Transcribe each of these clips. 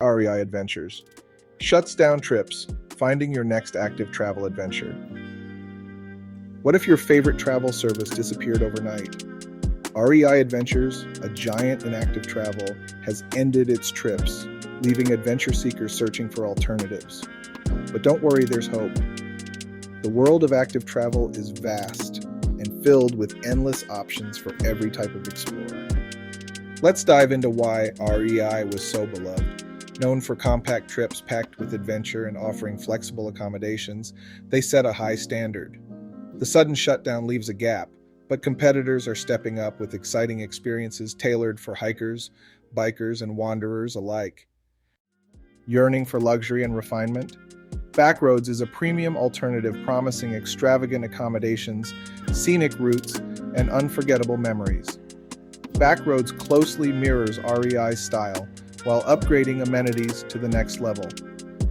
REI Adventures shuts down trips, finding your next active travel adventure. What if your favorite travel service disappeared overnight? REI Adventures, a giant in active travel, has ended its trips, leaving adventure seekers searching for alternatives. But don't worry, there's hope. The world of active travel is vast and filled with endless options for every type of explorer. Let's dive into why REI was so beloved. Known for compact trips packed with adventure and offering flexible accommodations, they set a high standard. The sudden shutdown leaves a gap, but competitors are stepping up with exciting experiences tailored for hikers, bikers, and wanderers alike. Yearning for luxury and refinement? Backroads is a premium alternative promising extravagant accommodations, scenic routes, and unforgettable memories. Backroads closely mirrors REI's style, while upgrading amenities to the next level.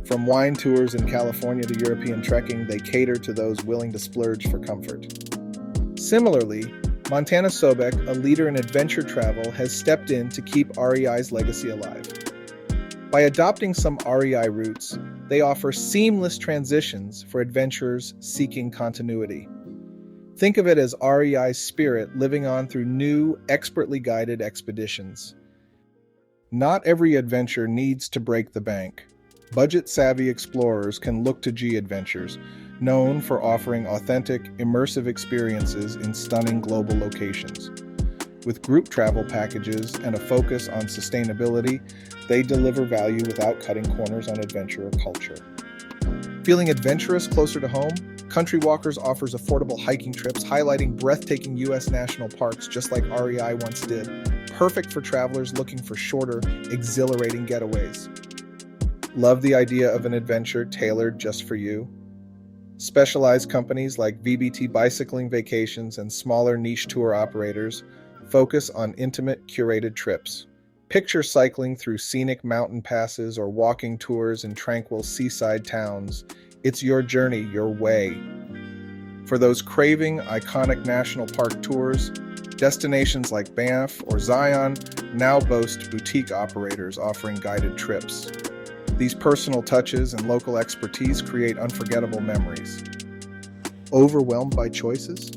From wine tours in California to European trekking, they cater to those willing to splurge for comfort. Similarly, Montana Sobek, a leader in adventure travel, has stepped in to keep REI's legacy alive. By adopting some REI routes, they offer seamless transitions for adventurers seeking continuity. Think of it as REI's spirit living on through new, expertly guided expeditions. Not every adventure needs to break the bank. Budget-savvy explorers can look to G Adventures, known for offering authentic, immersive experiences in stunning global locations. With group travel packages and a focus on sustainability, they deliver value without cutting corners on adventure or culture. Feeling adventurous closer to home? Country Walkers offers affordable hiking trips highlighting breathtaking U.S. national parks just like REI once did. Perfect for travelers looking for shorter, exhilarating getaways. Love the idea of an adventure tailored just for you? Specialized companies like VBT Bicycling Vacations and smaller niche tour operators focus on intimate, curated trips. Picture cycling through scenic mountain passes or walking tours in tranquil seaside towns. It's your journey, your way. For those craving iconic national park tours, destinations like Banff or Zion now boast boutique operators offering guided trips. These personal touches and local expertise create unforgettable memories. Overwhelmed by choices?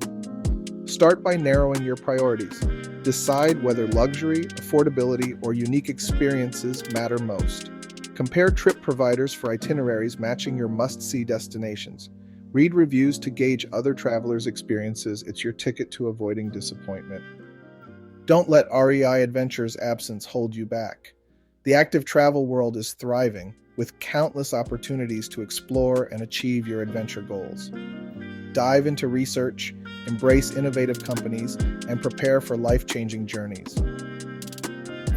Start by narrowing your priorities. Decide whether luxury, affordability, or unique experiences matter most. Compare trip providers for itineraries matching your must-see destinations. Read reviews to gauge other travelers' experiences. It's your ticket to avoiding disappointment. Don't let REI Adventures' absence hold you back. The active travel world is thriving, with countless opportunities to explore and achieve your adventure goals. Dive into research, embrace innovative companies, and prepare for life-changing journeys.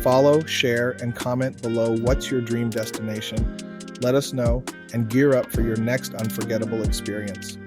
Follow, share, and comment below what's your dream destination. Let us know and gear up for your next unforgettable experience.